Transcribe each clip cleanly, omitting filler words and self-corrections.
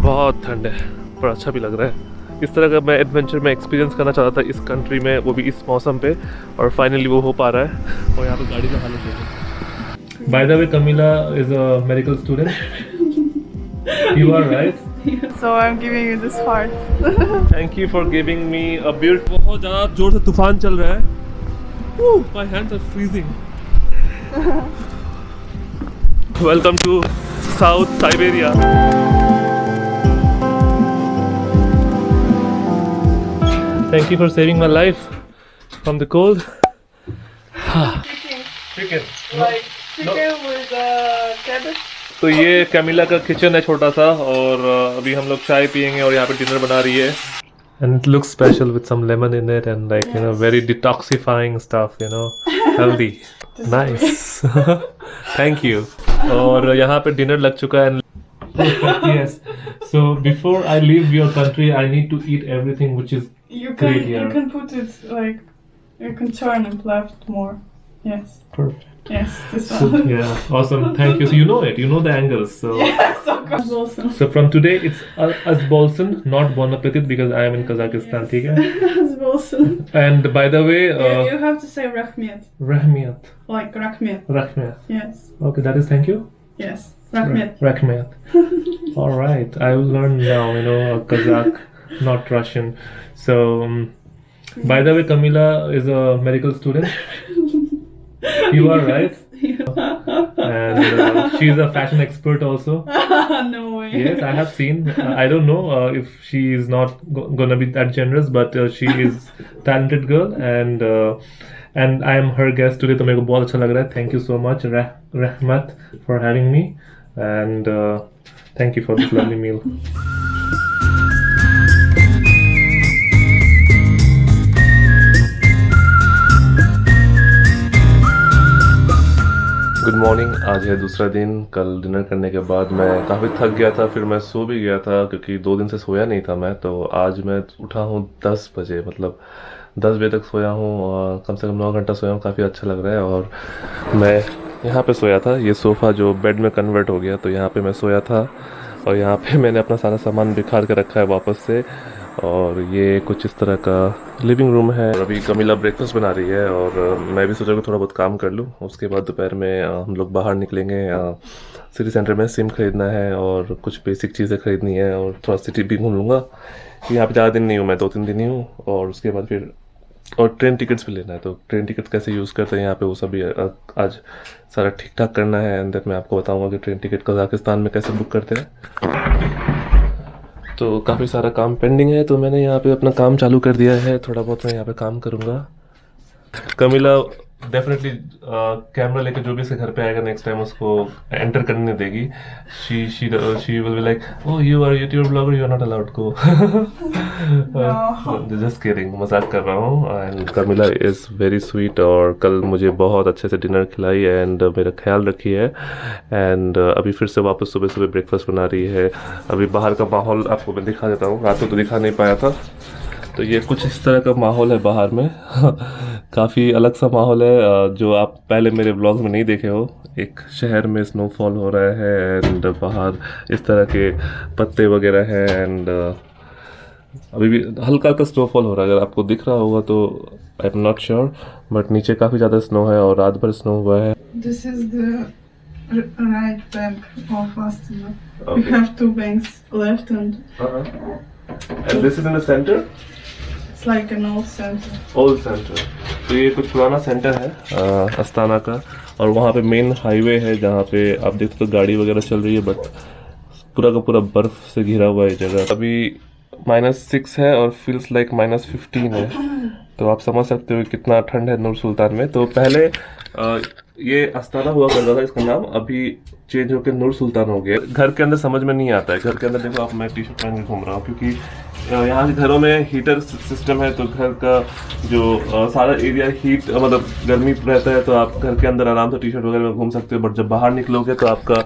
बहुत ठंड है पर अच्छा भी लग रहा है। इस तरह का मैं एडवेंचर में एक्सपीरियंस करना चाहता था इस कंट्री में, वो भी इस मौसम पे, और फाइनली वो हो पा रहा है। और यहाँ पे गाड़ी का हालत देखो। By the way Kamila is a medical student. You are right. So I'm giving you this heart. Thank you for giving me a beautiful. बहुत ज़्यादा जोर से तूफान चल रहा है। My hands are freezing. Welcome to South Siberia. Thank you for saving my life from the cold. Chicken. Like chicken with cabbage. तो ये कैमिला का किचन है छोटा सा, और अभी हम लोग चाय पियेंगे और यहाँ पे डिनर बना रही है। And it looks special with some lemon in it and like you know very detoxifying stuff, you know, healthy. Nice. Thank you. और यहाँ पे डिनर लग चुका है। Yes. So before I leave your country, I need to eat everything which is great here. You can put it like you can turn it left more. Yes. Perfect. Yes, this So, one. yeah, awesome. Thank you. So you know it. You know the angles. So. Yes, of course. Awesome. So from today it's Azbolson, not Bon Appetit, because I am in Kazakhstan. ठीक है? Awesome. And by the way, You have to say Rahmiyat. Rahmiyat. Like Rahmiyat. Rahmiyat. Yes. Okay, that is thank you. Yes. Rahmiyat. Rahmiyat. All right, I will learn now. You know, Kazakh, not Russian. So, by the way, Kamila is a medical student. You are right. And she is a fashion expert also. No way. Yes, I have seen. I don't know if she is not gonna be that generous, but she is talented girl, and I am her guest today. तो मेरे को बहुत अच्छा लग रहा है. Thank you so much, Rahmat, for having me, and thank you for this lovely meal. Good morning. आज है दूसरा दिन। कल डिनर करने के बाद मैं काफ़ी थक गया था, फिर मैं सो भी गया था क्योंकि 2 दिन से सोया नहीं था मैं। तो आज मैं उठा हूँ 10 बजे, मतलब 10 बजे तक सोया हूँ, कम से कम 9 घंटा सोया हूँ। काफ़ी अच्छा लग रहा है। और मैं यहाँ पे सोया था, ये सोफ़ा जो बेड में कन्वर्ट हो गया, तो यहाँ पे मैं सोया था। और यहाँ पे मैंने अपना सारा सामान बिखार के रखा है वापस से। और ये कुछ इस तरह का लिविंग रूम है। और अभी कमिला ब्रेकफास्ट बना रही है और मैं भी सोचा कि थोड़ा बहुत काम कर लूँ। उसके बाद दोपहर में हम लोग बाहर निकलेंगे। सिटी सेंटर में सिम खरीदना है और कुछ बेसिक चीज़ें खरीदनी है, और थोड़ा सिटी भी घूम लूँगा। यहाँ पे ज़्यादा दिन नहीं हूँ मैं, 2-3 दिन ही हूँ। और उसके बाद फिर और ट्रेन टिकट्स भी लेना है, तो ट्रेन टिकट कैसे यूज़ करते हैं यहाँ पे वो सभी आज सारा ठीक ठाक करना है। एंड देन मैं आपको बताऊँगा कि ट्रेन टिकट कजाकिस्तान में कैसे बुक करते हैं। तो काफ़ी सारा काम पेंडिंग है, तो मैंने यहाँ पे अपना काम चालू कर दिया है। थोड़ा बहुत मैं यहाँ पे काम करूँगा। कमिला डेफिनेटली कैमरा लेके जो भी इसके घर पे आएगा नेक्स्ट टाइम उसको एंटर करने नहीं देगी। She will be like, oh you are YouTube blogger, you are not allowed go. Just kidding, मजाक कर रहा हूँ। And Camila is very sweet, और कल मुझे बहुत अच्छे से डिनर खिलाई एंड मेरा ख्याल रखी है। एंड अभी फिर से वापस सुबह सुबह ब्रेकफास्ट बना रही है। अभी बाहर का माहौल आपको मैं दिखा देता हूँ, रात को तो दिखा नहीं पाया था। तो ये कुछ इस तरह का माहौल है बाहर में। काफ़ी अलग सा माहौल है जो आप पहले मेरे व्लॉग्स में नहीं देखे हो। एक शहर में स्नोफॉल हो रहा है एंड बाहर इस तरह के पत्ते वगैरह हैं, एंड अभी भी हल्का हल्का स्नोफॉल हो रहा है। अगर आपको दिख रहा होगा तो I am not sure, but नीचे काफ़ी ज़्यादा स्नो है और रात भर स्नो हुआ है। This is the right bank of Astana. We have 2 banks, left and. And this is in the center? It's like an old center. Old centre. तो ये कुछ पुराना सेंटर है अस्ताना का, और वहाँ पे मेन हाईवे है जहाँ पे आप देखते तो गाड़ी वगैरह चल रही है, बट पूरा का पूरा बर्फ से घिरा हुआ है जगह। अभी -6 है और फील्स लाइक -15 है, तो आप समझ सकते हो कितना ठंड है नूर सुल्तान में। तो पहले ये अस्ताना हुआ करता था इसका नाम, अभी चेंज होकर नूर सुल्तान हो गया। घर के अंदर समझ में नहीं आता है। घर के अंदर देखो आप, मैं टी शर्ट पहन के घूम रहा हूँ क्योंकि यहाँ के घरों में हीटर सिस्टम है, तो घर का जो सारा एरिया हीट मतलब गर्मी रहता है, तो आप घर के अंदर आराम से टी शर्ट वगैरह में घूम सकते हो। बट जब बाहर निकलोगे तो आपका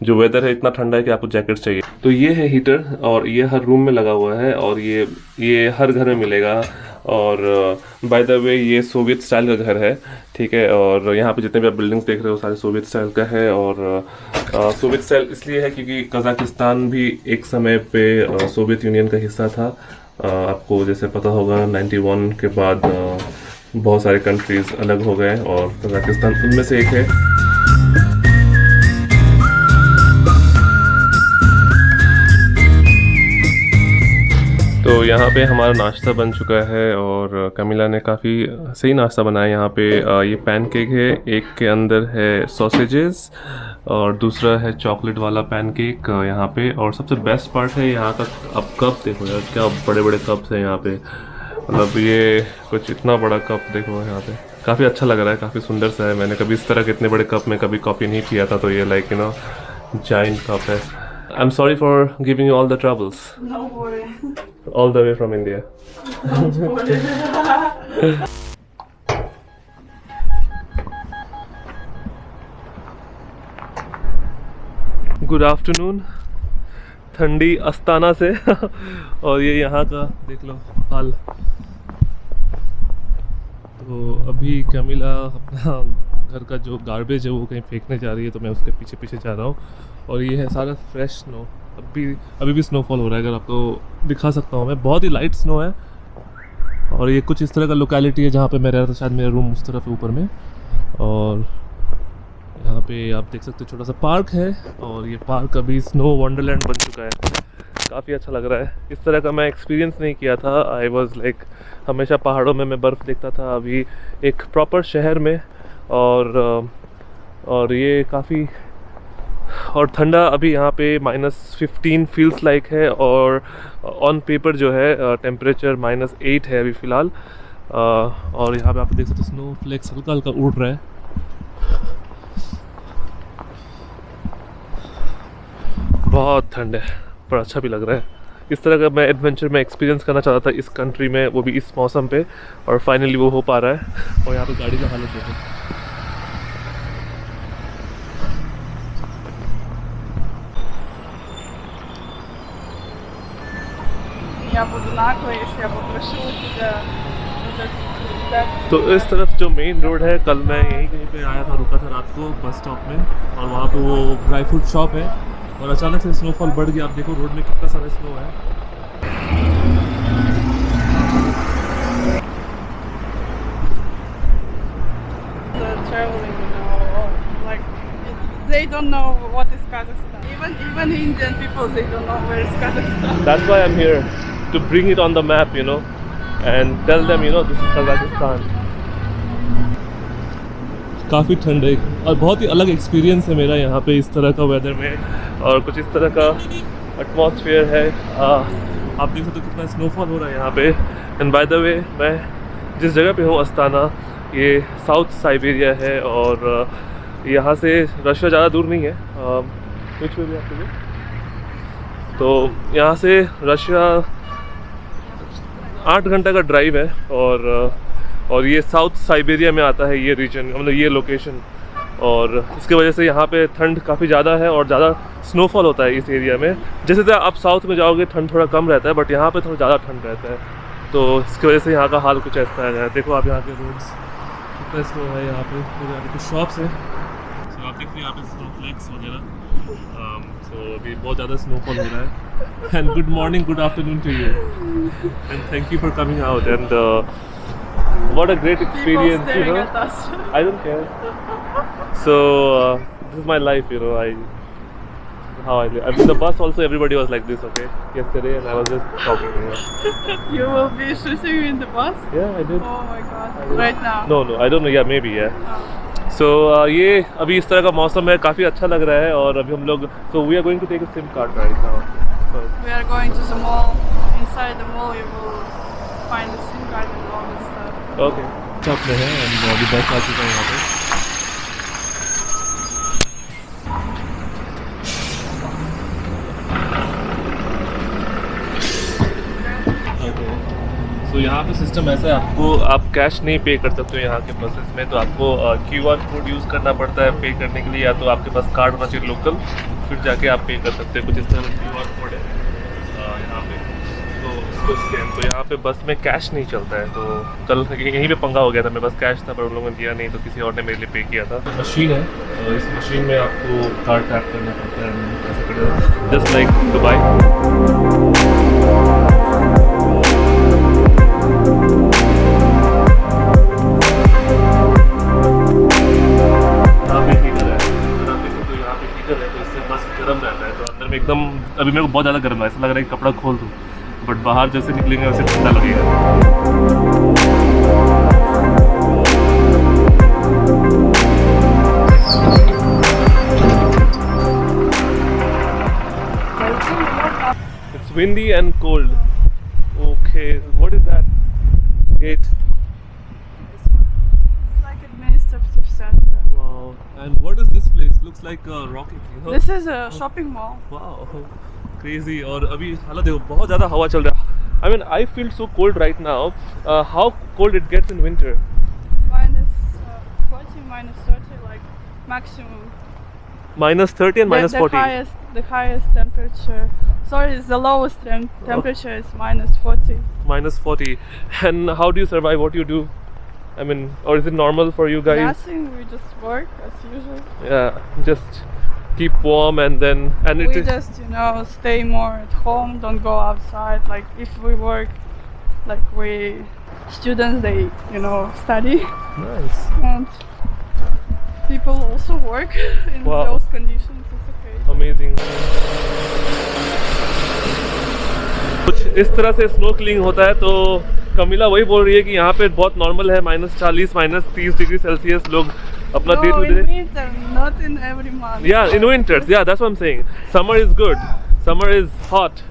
जो वेदर है इतना ठंडा है कि आपको जैकेट चाहिए। तो ये है हीटर, और ये हर रूम में लगा हुआ है, और ये हर घर में मिलेगा। और बाय द वे ये सोवियत स्टाइल का घर है, ठीक है। और यहाँ पे जितने भी आप बिल्डिंग्स देख रहे हो सारे सोवियत स्टाइल का है। और सोवियत स्टाइल इसलिए है क्योंकि कजाकिस्तान भी एक समय पे सोवियत यूनियन का हिस्सा था। आपको जैसे पता होगा 91 के बाद बहुत सारे कंट्रीज़ अलग हो गए और कजाकिस्तान उनमें से एक है। तो यहाँ पे हमारा नाश्ता बन चुका है और कमिला ने काफ़ी सही नाश्ता बनाया। यहाँ पे ये पैनकेक है, एक के अंदर है सॉसेजेस और दूसरा है चॉकलेट वाला पैनकेक यहाँ पे। और सबसे बेस्ट पार्ट है यहाँ का, अब कप देखो यार, क्या बड़े बड़े कप्स हैं यहाँ पे। मतलब ये कुछ इतना बड़ा कप देखो यहाँ पे, काफ़ी अच्छा लग रहा है, काफ़ी सुंदर सा है। मैंने कभी इस तरह के इतने बड़े कप में कभी कॉफ़ी नहीं पिया था, तो ये like you know giant cup है। I'm sorry for giving you all the troubles. No worry. All the way from India. Don't worry. Good afternoon ठंडी अस्ताना से और ये यहाँ का देख लो हाल। तो अभी कमिला अपना घर का जो गार्बेज है वो कहीं फेंकने जा रही है, तो मैं उसके पीछे पीछे जा रहा हूँ। और ये है सारा फ्रेश स्नो, अभी भी स्नोफॉल हो रहा है। अगर आपको दिखा सकता हूँ मैं, बहुत ही लाइट स्नो है। और ये कुछ इस तरह का लोकेलिटी है जहाँ पे मैं रह रहा था, शायद मेरा रूम उस तरफ है ऊपर में। और यहाँ पे आप देख सकते हो छोटा सा पार्क है और ये पार्क अभी स्नो वंडरलैंड बन चुका है। काफ़ी अच्छा लग रहा है, इस तरह का मैं एक्सपीरियंस नहीं किया था। आई वॉज लाइक हमेशा पहाड़ों में मैं बर्फ़ देखता था, अभी एक प्रॉपर शहर में। और ये काफ़ी और ठंडा अभी यहाँ पे -15 फील्स लाइक है। और ऑन पेपर जो है टेम्परेचर -8 है अभी फ़िलहाल। और यहाँ पे आप देख सकते हो स्नो फ्लेक्स हल्का हल्का उड़ रहा है। बहुत ठंड है पर अच्छा भी लग रहा है। इस तरह का मैं एडवेंचर में एक्सपीरियंस करना चाहता था इस कंट्री में, वो भी इस मौसम पे, और फाइनली वो हो पा रहा है। और यहाँ पे गाड़ी का हालत देखो, Я буду наглой, если я попрошу тебя вот этот. तो इस तरफ जो मेन रोड है, कल मैं यहीं कहीं पे आया था, रुका था रात को बस स्टॉप में, और वहाँ पे वो ड्राई फ्रूट शॉप है। और अचानक से स्नोफॉल बढ़ गया, आप देखो रोड में कितना सारा स्नो है। The traveling, you know, like they don't know what is Kazakhstan. Even Indian people, they don't know where is Kazakhstan. That's why I'm here to bring it on the map, you know, and tell them, you know, this is Kazakhstan. काफ़ी ठंड है और बहुत ही अलग experience है मेरा यहाँ पे इस तरह का वेदर में, और कुछ इस तरह का एटमॉस्फेयर है। आप देख सकते हो कितना स्नोफॉल हो रहा है यहाँ पे। एंड बाय द वे, मैं जिस जगह पे हूँ अस्ताना, ये साउथ साइबेरिया है और यहाँ से रशिया ज़्यादा दूर नहीं है। कुछ भी आपको तो यहाँ से रशिया 8 घंटे का ड्राइव है। और ये साउथ साइबेरिया में आता है ये रीजन, मतलब ये लोकेशन। और इसके वजह से यहाँ पे ठंड काफ़ी ज़्यादा है और ज़्यादा स्नोफॉल होता है इस एरिया में। जैसे जैसे आप साउथ में जाओगे ठंड थोड़ा कम रहता है, बट यहाँ पे थोड़ा ज़्यादा ठंड रहता है। तो इसकी वजह से यहाँ का हाल कुछ ऐसा है। देखो आप यहाँ के रोड्स कितना स्नो है यहाँ पे, यहाँ पे कुछ शॉप्स हैं। तो आप देखते हैं यहाँ पे स्नो फ्लेक्स वगैरह। तो अभी बहुत ज़्यादा स्नोफॉल हो रहा है। And good morning, good afternoon to you, and thank you for coming out. And what a great experience, People you staring know. at us. I don't care. So this is my life, you know. How I live. I mean, the bus also, everybody was like this, okay, yesterday, and I was just talking, you know. You will be shooting in the bus? Yeah, I did. Oh my god. Right now? No, I don't know. Yeah, maybe, yeah. Oh. So ये अभी इस तरह का मौसम है, काफ़ी अच्छा लग रहा है। और अभी हम लोग, so we are going to take a SIM card right now. So, We are going to the mall. Inside the mall, you will find the SIM card and all this stuff. okay. Shop में है और अभी बस आ चुका है यहाँ पे। तो यहाँ पे सिस्टम ऐसा है, आप कैश नहीं पे कर सकते हो यहाँ के बसेस में। तो आपको QR कोड यूज़ करना पड़ता है पे करने के लिए, या तो आपके पास कार्ड होना चाहिए लोकल, फिर जाके आप पे कर सकते हैं। कुछ इस तरह का QR कोड है यहाँ पे। तो उसको स्कैन। तो यहाँ पे बस में कैश नहीं चलता है, तो कल यहीं पे पंगा हो गया था। मेरे पास कैश था पर उन लोगों ने दिया नहीं, तो किसी और ने मेरे लिए पे किया था। मशीन है, इस मशीन में आपको कार्ड टैप करना पड़ता है, ऐसा करेगा जस्ट लाइक दुबई। गर्म रहता है तो अंदर में एकदम, अभी मेरे को बहुत ज़्यादा गर्म है, ऐसा लग रहा है कि कपड़ा खोल दूँ, बट बाहर जैसे निकलेंगे वैसे ठंडा लगेगा। It's windy and cold. Okay, what is that gate? It's like administrative center. Wow. And what is this place? Looks like a rocket. You know? This is a shopping mall. Wow, crazy. और अभी हालत देखो, बहुत ज़्यादा हवा चल रहा है। I mean, I feel so cold right now. How cold it gets in winter? Minus 40, minus 30, like maximum. Minus 30 and minus 40. The highest temperature. Sorry, it's the lowest temperature is minus 40. Minus 40. And how do you survive? What do you do? I mean, or is it normal for you guys? Nothing. We just work as usual. Yeah, just keep warm and then We just stay more at home. Don't go outside. Like if we work, like we students, they study, nice. and people also work in Wow. those conditions. It's okay. Amazing. कुछ इस तरह से स्नोक्लिंग होता है। तो कमिला वही बोल रही है कि यहाँ पे बहुत नॉर्मल है, -40 -30 डिग्री सेल्सियस लोग अपना day to No, day. in winter, not in every month. Yeah, in winters. Yeah, that's what I'm saying. Summer is good. Summer is hot.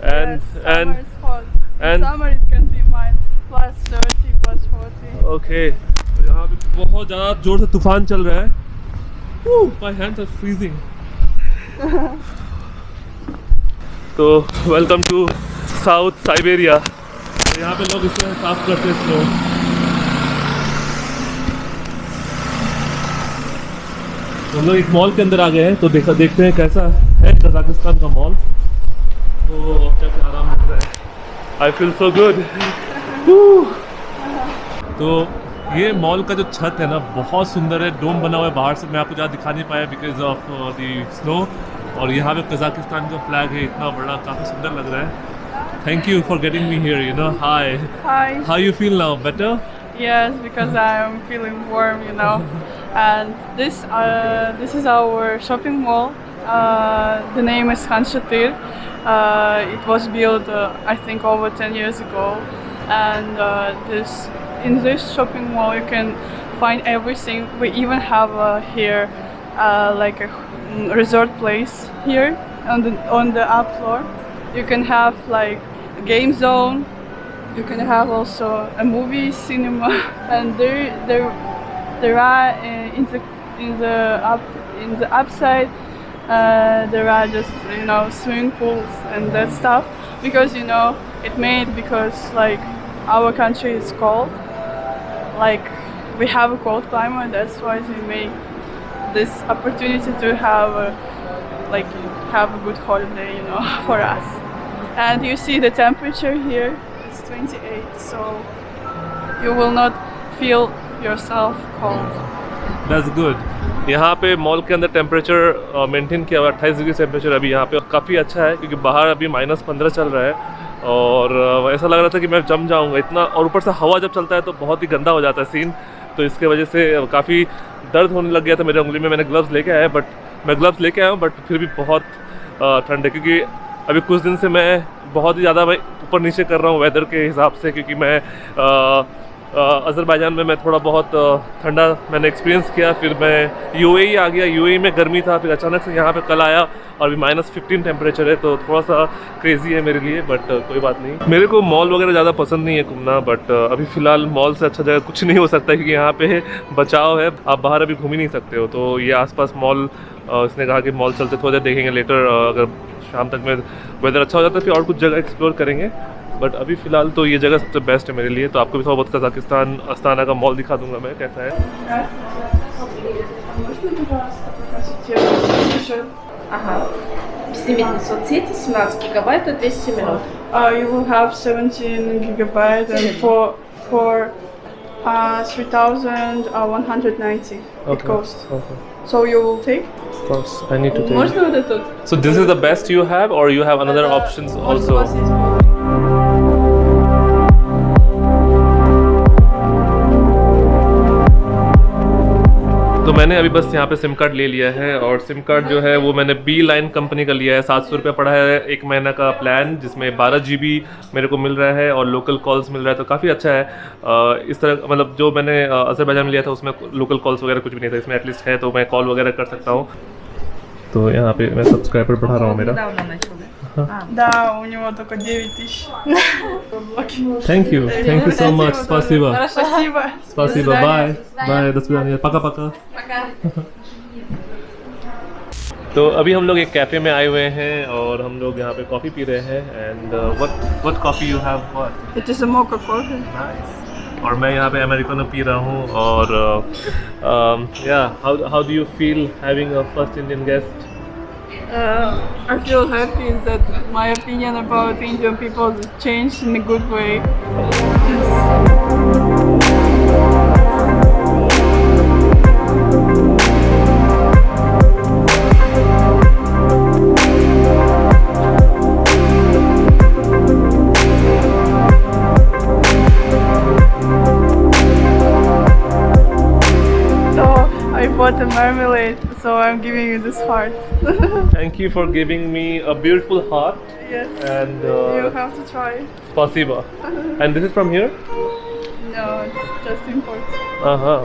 And Yes, summer and is hot. In and- summer it can be plus 30, plus 40. okay. तो यहाँ पे बहुत ज़्यादा जोर से तूफान चल रहा है। My hands are freezing. तो वेलकम टू साउथ साइबेरिया। तो यहाँ पे लोग इस तरह साफ करते हैं स्नो। हम लोग एक मॉल के अंदर आ गए हैं, तो देखते हैं कैसा है कजाकिस्तान का मॉल। तो क्या आराम मिल रहा है। I feel so good. तो ये मॉल का जो छत है ना, बहुत सुंदर है, डोम बना हुआ है बाहर से। मैं आपको ज़्यादा दिखा नहीं पाया बिकॉज ऑफ द स्नो। और यहाँ पे कजाकिस्तान का फ्लैग है, इतना बड़ा, काफ़ी सुंदर लग रहा है। Thank you for getting me here, you know. Hi, Hi. How you feel now? Better? Yes, because I am feeling warm, And this is our shopping mall. The name is Couchsurfing. It was built, I think, over 10 years ago. And in this shopping mall, you can find everything. We even have here like a resort place here on the up floor. You can have like a game zone. You can have also a movie cinema, and there are in the upside there are just swimming pools and that stuff, because it made because like our country is cold, like we have a cold climate. That's why we make this opportunity to have a good holiday for us. And you see the temperature here. 28, so you will not feel yourself cold. That's good. यहाँ पे mall के अंदर temperature maintain किया हुआ 28 degree temperature अभी यहाँ पे, काफ़ी अच्छा है क्योंकि बाहर अभी -15 चल रहा है। और ऐसा लग रहा था कि मैं जम जाऊँगा इतना, और ऊपर से हवा जब चलता है तो बहुत ही गंदा हो जाता है सीन। तो इसके वजह से काफ़ी दर्द होने लग गया था मेरे उंगली में। मैंने ग्लव्स लेके आया, मैं ग्लव्स लेके आया हूँ, बट फिर भी बहुत ठंड है क्योंकि अभी कुछ दिन से मैं बहुत ही ज़्यादा ऊपर नीचे कर रहा हूँ वेदर के हिसाब से, क्योंकि मैं अज़रबैजान में मैं थोड़ा बहुत ठंडा मैंने एक्सपीरियंस किया। फिर मैं यूएई आ गया, यूएई में गर्मी था, फिर अचानक से यहाँ पे कल आया और अभी -15 टेम्परेचर है। तो थोड़ा सा क्रेज़ी है मेरे लिए, बट कोई बात नहीं। मेरे को मॉल वगैरह ज़्यादा पसंद नहीं है घूमना, बट अभी फ़िलहाल मॉल से अच्छा जगह कुछ नहीं हो सकता क्योंकि यहाँ पे बचाव है, आप बाहर अभी घूम ही नहीं सकते हो। तो ये आसपास मॉल, इसने कहा कि मॉल चलते, थोड़ा देर देखेंगे, लेटर अगर शाम तक में वेदर अच्छा हो जाता है फिर और कुछ जगह एक्सप्लोर करेंगे। बट अभी फ़िलहाल तो ये जगह सबसे बेस्ट है मेरे लिए। तो आपको भी थोड़ा बहुत कजाकिस्तान अस्ताना का मॉल दिखा दूंगा मैं कैसा है। Можно, пожалуйста, попросить счет? Ага. безлимитной соцсети, 17 гигабайт и 200 минут. You will have 17 gigabyte and for 3,190 it costs. Okay. So you will take? Of course, I need to take. Можно вот этот? So this is the best you have, or you have another options Может, у вас also? есть? तो मैंने अभी बस यहाँ पे SIM card ले लिया है और सिम कार्ड जो है वो मैंने बी लाइन कंपनी का लिया है। 700 रुपये पड़ा है एक महीना का प्लान, जिसमें 12 GB मेरे को मिल रहा है और लोकल कॉल्स मिल रहा है, तो काफ़ी अच्छा है। इस तरह मतलब जो मैंने अज़रबैजान में लिया था उसमें लोकल कॉल्स वगैरह कुछ भी नहीं था, इसमें एटलीस्ट है तो मैं कॉल वगैरह कर सकता हूँ। तो यहाँ पे मैं सब्सक्राइबर बढ़ा रहा हूँ मेरा। Да, у него только 9 000. Thank you so much, спасибо, Спасибо. спасибо, bye bye, до свидания, पका पका। तो अभी हम लोग एक कैफ़े में आए हुए हैं और हम लोग यहाँ पे कॉफ़ी पी रहे हैं। And what coffee you have? What? It is a mocha coffee. Nice. और मैं यहाँ पे अमेरिकानो पी रहा हूँ और या how do you feel having a first Indian guest? I feel happy that my opinion about Indian people has changed in a good way. So I bought a marmalade, so I'm giving you this heart. Thank you for giving me a beautiful heart. Yes. And You have to try. spasiba. And this is from here? No, it's just import. Uh-huh.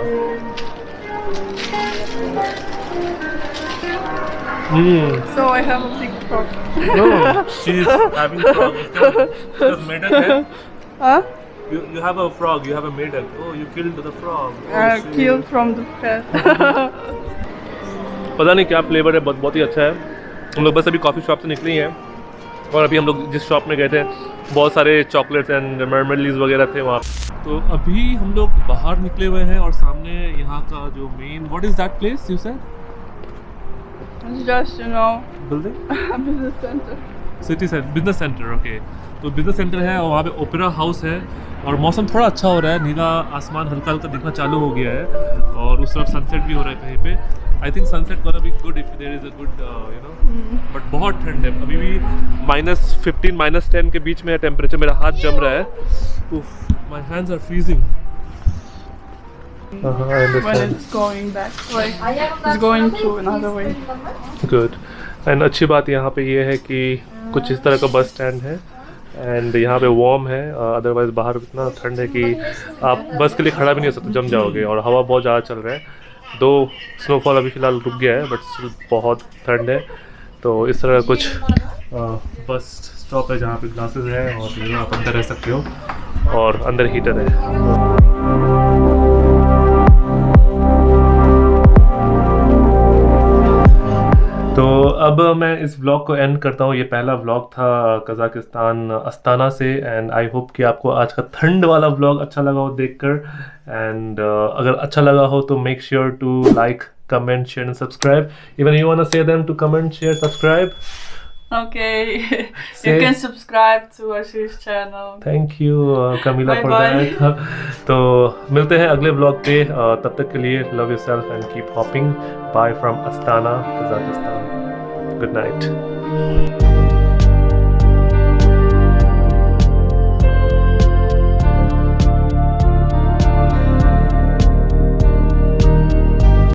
Mm. So I have a big frog. No, she's having frog. It's maiden है? Huh? You have a frog, you have a maiden. Oh, you killed the frog. Oh, shit. Killed from the cat. पता नहीं क्या flavour है, बहुत ही अच्छा है। हम लोग बस अभी कॉफ़ी शॉप से निकले ही हैं और अभी हम लोग जिस शॉप में गए थे बहुत सारे चॉकलेट्स एंड मरमलीज वगैरह थे वहाँ। तो अभी हम लोग बाहर निकले हुए हैं और सामने यहाँ का जो main, what is that place you said? It's just, you know, building? a business center. City centre, business centre, okay. तो बिजनेस सेंटर है और वहाँ पे ओपेरा हाउस है और मौसम थोड़ा अच्छा हो रहा है, नीला आसमान हल्का हल्का दिखना चालू हो गया है और उस तरफ सनसेट भी हो रहा है कहीं पे। I think sunset gonna be good if there is a good you know, but बहुत ठंड है अभी भी, -15 -10 के बीच में है टेम्परेचर। मेरा हाथ जम रहा है, उफ, my hands are freezing. When it's going back, like it's going to another way. Good. And अच्छी बात यहाँ पे ये है कि कुछ इस तरह का बस स्टैंड है एंड यहाँ पे वार्म है, अदरवाइज बाहर इतना ठंड है कि आप बस के लिए खड़ा भी नहीं हो सकते, जम जाओगे। और हवा बहुत ज़्यादा चल रहा है, दो स्नोफॉल अभी फ़िलहाल रुक गया है बट स्टिल बहुत ठंड है। तो इस तरह का कुछ बस स्टॉप है जहाँ पे ग्लासेस है और आप अंदर रह सकते हो और अंदर हीटर है। तो अब मैं इस व्लॉग को एंड करता हूँ। ये पहला व्लॉग था कज़ाकिस्तान अस्ताना से एंड आई होप कि आपको आज का ठंड वाला व्लॉग अच्छा लगा हो देखकर। एंड अगर अच्छा लगा हो तो make sure to like, comment, share and subscribe. Even you want to say them to comment, share, subscribe? Okay, you can subscribe to Ashish's channel. Thank you Kamila Bye for bye. That. तो मिलते हैं अगले vlog पे, तब तक के लिए love yourself and keep hopping. Bye from Astana, Kazakhstan. Good night.